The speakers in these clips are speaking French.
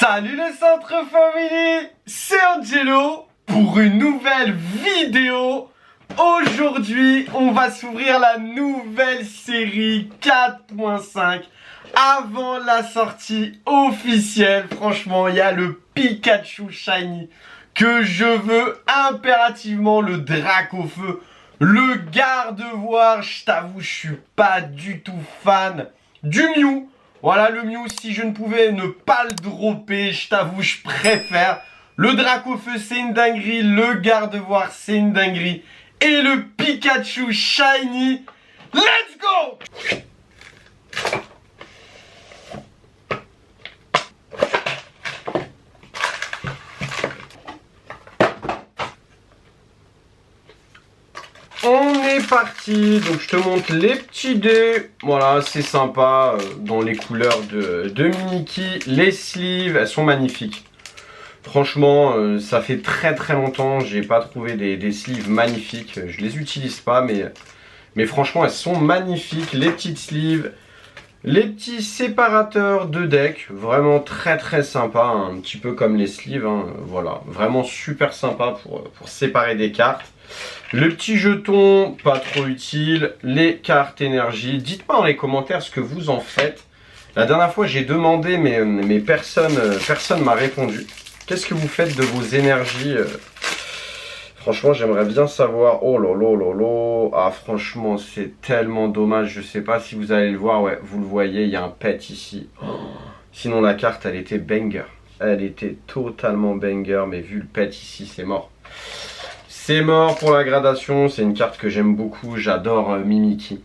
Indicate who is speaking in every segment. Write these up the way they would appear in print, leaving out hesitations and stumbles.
Speaker 1: Salut le Centre Family, c'est Angelo pour une nouvelle vidéo. Aujourd'hui, on va s'ouvrir la nouvelle série 4.5 avant la sortie officielle. Franchement, il y a le Pikachu Shiny que je veux impérativement, le Dracofeu, le Gardevoir. Je t'avoue, je suis pas du tout fan du Mew. Voilà le Mew, si je ne pouvais ne pas le dropper, je t'avoue, je préfère. Le Dracofeu, c'est une dinguerie. Le Gardevoir, c'est une dinguerie. Et le Pikachu Shiny, let's go! On est parti, donc je te montre les petits dés. Voilà, c'est sympa, dans les couleurs de Mickey. Les sleeves, elles sont magnifiques. Franchement, ça fait très longtemps, j'ai pas trouvé des sleeves magnifiques. Je les utilise pas, mais franchement, elles sont magnifiques. Les petites sleeves, les petits séparateurs de deck, vraiment très sympa, un petit peu comme les sleeves. Hein, voilà, vraiment super sympa pour séparer des cartes. Le petit jeton, pas trop utile. Les cartes énergie. Dites-moi dans les commentaires ce que vous en faites. La dernière fois, j'ai demandé, mais personne m'a répondu. Qu'est-ce que vous faites de vos énergies? Franchement, j'aimerais bien savoir. Oh là là là là. Ah, franchement, c'est tellement dommage. Je sais pas si vous allez le voir. Ouais, vous le voyez, il y a un pet ici. Oh. Sinon, la carte, elle était banger. Elle était totalement banger. Mais vu le pet ici, c'est mort. C'est mort pour la gradation, c'est une carte que j'aime beaucoup, j'adore Mimikyu.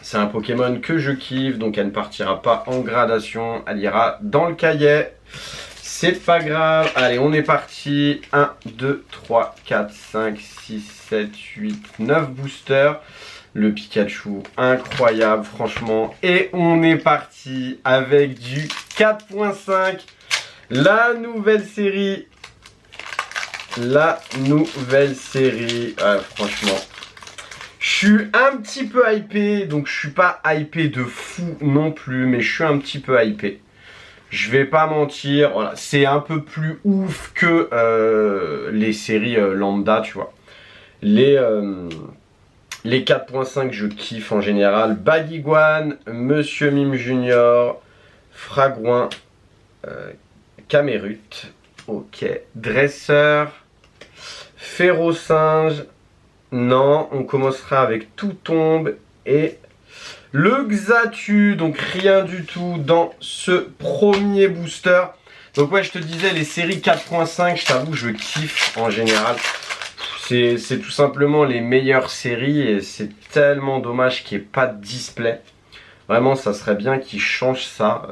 Speaker 1: C'est un Pokémon que je kiffe, donc elle ne partira pas en gradation, elle ira dans le cahier. C'est pas grave, allez on est parti. 1, 2, 3, 4, 5, 6, 7, 8, 9 boosters. Le Pikachu, incroyable franchement. Et on est parti avec du 4.5, la nouvelle série. Franchement, je suis un petit peu hypé, donc je suis pas hypé de fou non plus, mais je suis un petit peu hypé. Je vais pas mentir, voilà, c'est un peu plus ouf que les séries lambda, tu vois. Les 4.5, je kiffe en général. Baguiguane, Monsieur Mime Junior, Fragouin, Camérute, ok, Dresseur. Férocinge, non, on commencera avec Tout Tombe et le Xatu, donc rien du tout dans ce premier booster. Donc ouais, je te disais, les séries 4.5, je t'avoue, je kiffe en général. C'est tout simplement les meilleures séries et c'est tellement dommage qu'il n'y ait pas de display. Vraiment, ça serait bien qu'ils changent ça,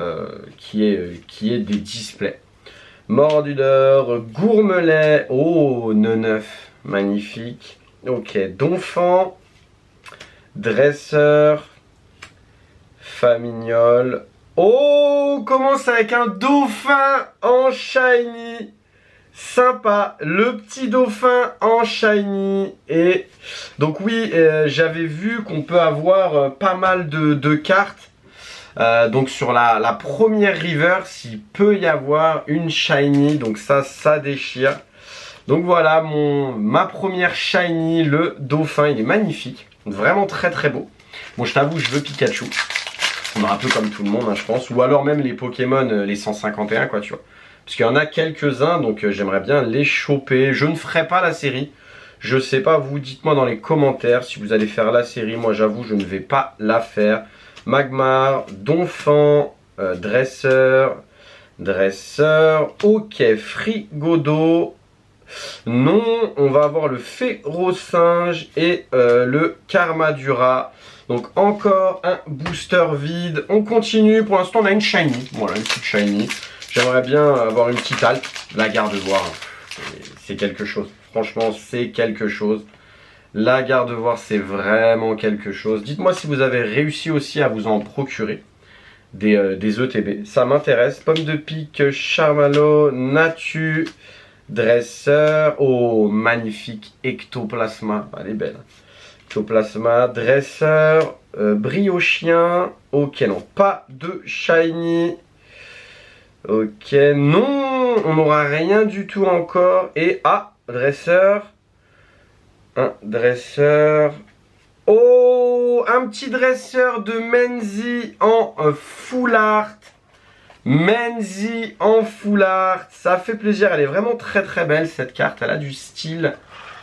Speaker 1: qu'il y ait des displays. Mordudeur, Gourmelet, oh, Neneuf, magnifique. Ok, Donphan, Dresseur, Famignol. Oh, on commence avec un dauphin en shiny. Sympa, le petit dauphin en shiny. Et donc oui, j'avais vu qu'on peut avoir pas mal de cartes. Donc sur la première reverse, il peut y avoir une shiny, donc ça déchire. Donc voilà, ma première shiny, le dauphin, il est magnifique, vraiment très beau. Bon, je t'avoue, je veux Pikachu, on un peu comme tout le monde, hein, je pense, ou alors même les Pokémon, les 151, quoi, tu vois. Parce qu'il y en a quelques-uns, donc j'aimerais bien les choper. Je ne ferai pas la série, je sais pas, vous dites-moi dans les commentaires si vous allez faire la série. Moi, j'avoue, je ne vais pas la faire. Magmar, Donphan, Dresseur, ok, Frigodo, non, on va avoir le Férocinge et le Karmadura. Donc encore un booster vide, on continue, pour l'instant on a une shiny, voilà une petite shiny. J'aimerais bien avoir une petite halte, la Gardevoir, c'est quelque chose, franchement c'est quelque chose. La Gardevoir, c'est vraiment quelque chose. Dites-moi si vous avez réussi aussi à vous en procurer des ETB. Ça m'intéresse. Pomme de pique, Charmalo, Natu, Dresseur. Oh, magnifique. Ectoplasma. Elle est belle. Ectoplasma, Dresseur, Briochien. Ok, non, pas de shiny. Ok, non, on n'aura rien du tout encore. Et, ah, dresseur. Un dresseur. Oh, un petit dresseur de Menzi en full art. Menzi en full art. Ça fait plaisir, elle est vraiment très très belle cette carte. Elle a du style.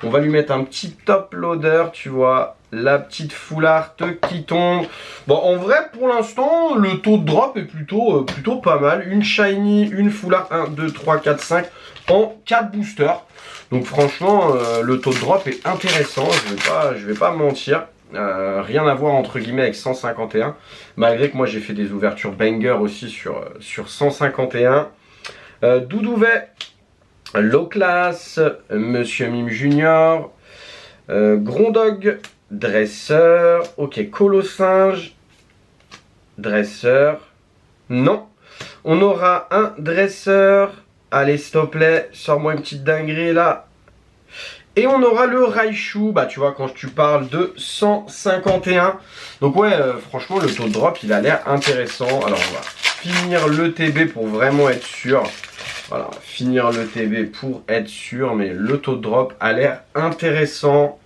Speaker 1: On va lui mettre un petit top loader, tu vois. La petite full art qui tombe. Bon, en vrai, pour l'instant, le taux de drop est plutôt pas mal. Une shiny, une full art, 1, 2, 3, 4, 5 en 4 boosters. Donc franchement, le taux de drop est intéressant. Je vais pas mentir. Rien à voir entre guillemets avec 151. Malgré que moi, j'ai fait des ouvertures banger aussi sur 151. Doudouvet. Low Class, Monsieur Mime Junior, Grondog, Dresseur, ok, Colossinge, Dresseur, non, on aura un Dresseur, allez s'il te plaît, sors-moi une petite dinguerie là, et on aura le Raichu, bah tu vois quand tu parles de 151, donc ouais, franchement le taux de drop il a l'air intéressant, alors on va finir le TB pour vraiment être sûr. Voilà, finir le TB pour être sûr, mais le taux de drop a l'air intéressant.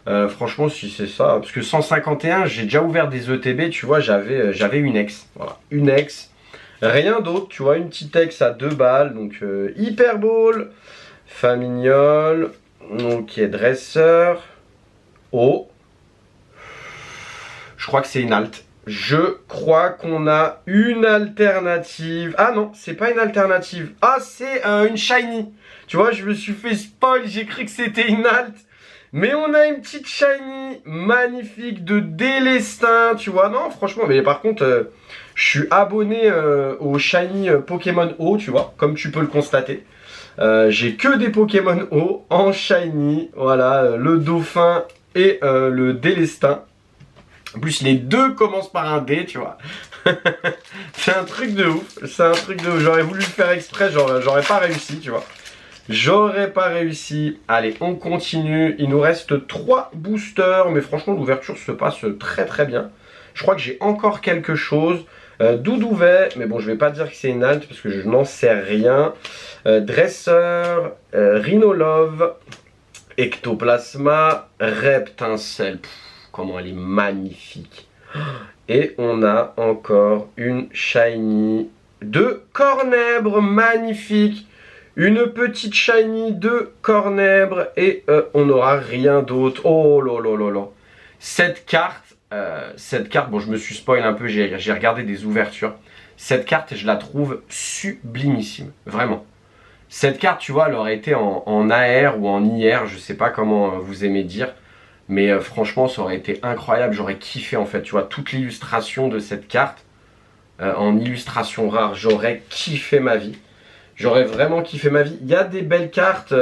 Speaker 1: Franchement, si c'est ça, parce que 151, j'ai déjà ouvert des ETB, tu vois, j'avais une ex. Voilà, une ex. Rien d'autre, tu vois, une petite ex à 2 balles. Donc, Hyper Ball, Famignol, ok, Dresseur. Oh, je crois que c'est une alt. Je crois qu'on a une alternative. Ah non, c'est pas une alternative. Ah, c'est une shiny. Tu vois, je me suis fait spoil, j'ai cru que c'était une alt. Mais on a une petite shiny magnifique de Délestin, tu vois. Non, franchement, mais par contre, je suis abonné au shiny Pokémon O, tu vois, comme tu peux le constater. J'ai que des Pokémon O en shiny. Voilà, le dauphin et le Délestin. En plus, les deux commencent par un D, tu vois. C'est un truc de ouf. C'est un truc de ouf. J'aurais voulu le faire exprès, j'aurais pas réussi, tu vois. J'aurais pas réussi. Allez, on continue. Il nous reste 3 boosters. Mais franchement, l'ouverture se passe très très bien. Je crois que j'ai encore quelque chose. Doudouvet. Mais bon, je vais pas dire que c'est une alt parce que je n'en sais rien. Dresseur. Rhinolove. Ectoplasma. Reptincelle. Comment elle est magnifique. Et on a encore une shiny de Cornèbre, magnifique. Une petite shiny de Cornèbre et on n'aura rien d'autre. Oh là là là là. Cette carte, bon je me suis spoil un peu, j'ai regardé des ouvertures. Cette carte, je la trouve sublimissime, vraiment. Cette carte, tu vois, elle aurait été en AR ou en IR, je sais pas comment vous aimez dire. Mais franchement, ça aurait été incroyable. J'aurais kiffé en fait, tu vois, toute l'illustration de cette carte en illustration rare. J'aurais kiffé ma vie. J'aurais vraiment kiffé ma vie. Il y a des belles cartes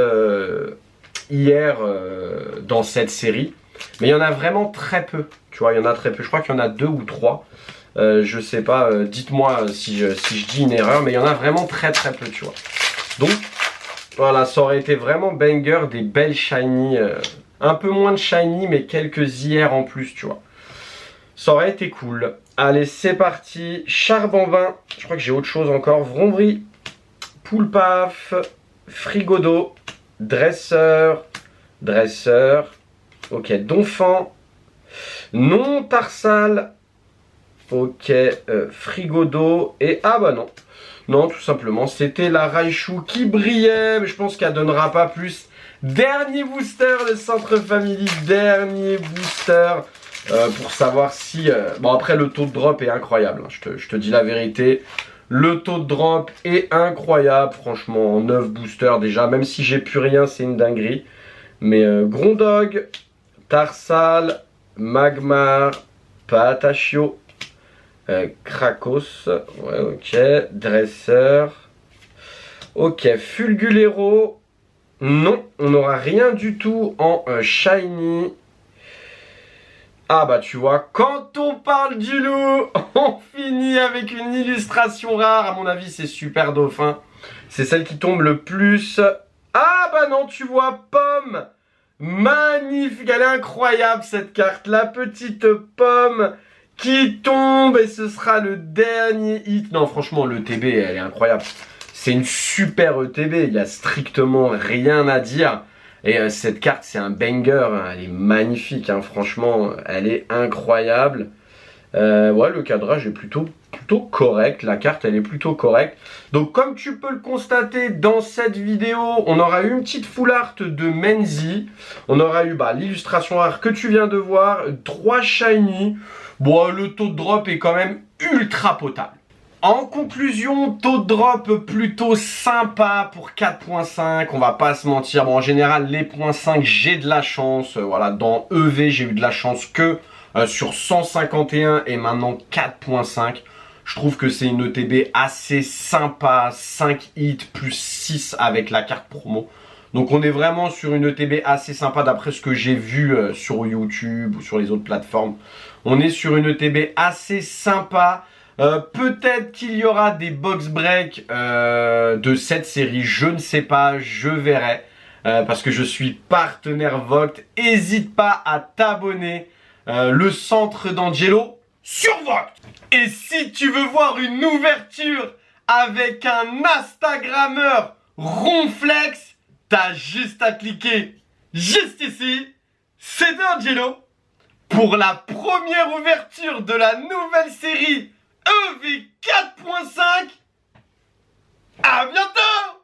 Speaker 1: hier dans cette série. Mais il y en a vraiment très peu. Tu vois, il y en a très peu. Je crois qu'il y en a 2 ou 3. Je sais pas, dites-moi si je dis une erreur. Mais il y en a vraiment très très peu, tu vois. Donc, voilà, ça aurait été vraiment banger. Des belles shiny. Un peu moins de shiny, mais quelques IR en plus, tu vois. Ça aurait été cool. Allez, c'est parti. Charbambin. Je crois que j'ai autre chose encore. Vrombri. Poulpaf. Frigodo. Dresseur. Dresseur. Ok, Donphan. Non Tarsal. Ok, Frigodo. Et ah bah non. Non, tout simplement, c'était la Raichu qui brillait. Mais je pense qu'elle donnera pas plus. Dernier booster de Centre Family, dernier booster pour savoir si... Bon après le taux de drop est incroyable, hein, je te dis la vérité. Le taux de drop est incroyable, franchement, en 9 boosters déjà, même si j'ai plus rien, c'est une dinguerie. Mais Grondog, Tarsal, Magmar, Patachio, Krakos, ouais ok, Dresseur, ok, Fulgulero. Non, on n'aura rien du tout en shiny. Ah bah tu vois, quand on parle du loup, on finit avec une illustration rare. À mon avis, c'est Super Dauphin. C'est celle qui tombe le plus. Ah bah non, tu vois, Pomme. Magnifique, elle est incroyable cette carte. La petite Pomme qui tombe et ce sera le dernier hit. Non, franchement, l'ETB, elle est incroyable. C'est une super ETB, il n'y a strictement rien à dire. Et cette carte, c'est un banger, hein. Elle est magnifique, hein. Franchement, elle est incroyable. Ouais, le cadrage est plutôt correct. La carte, elle est plutôt correcte. Donc, comme tu peux le constater dans cette vidéo, on aura eu une petite full art de Menzi. On aura eu l'illustration rare que tu viens de voir. 3 shiny. Bon, le taux de drop est quand même ultra potable. En conclusion, taux de drop plutôt sympa pour 4.5, on va pas se mentir. Bon, en général, les points 5, j'ai de la chance. Voilà, dans EV, j'ai eu de la chance que sur 151 et maintenant 4.5. Je trouve que c'est une ETB assez sympa, 5 hits plus 6 avec la carte promo. Donc on est vraiment sur une ETB assez sympa d'après ce que j'ai vu sur YouTube ou sur les autres plateformes. On est sur une ETB assez sympa. Peut-être qu'il y aura des box break de cette série, je ne sais pas, je verrai. Parce que je suis partenaire Vogt. N'hésite pas à t'abonner. Le centre d'Angelo sur Vogt. Et si tu veux voir une ouverture avec un Instagrammeur ronflex, t'as juste à cliquer juste ici. C'est Angelo pour la première ouverture de la nouvelle série EV 4.5. À bientôt!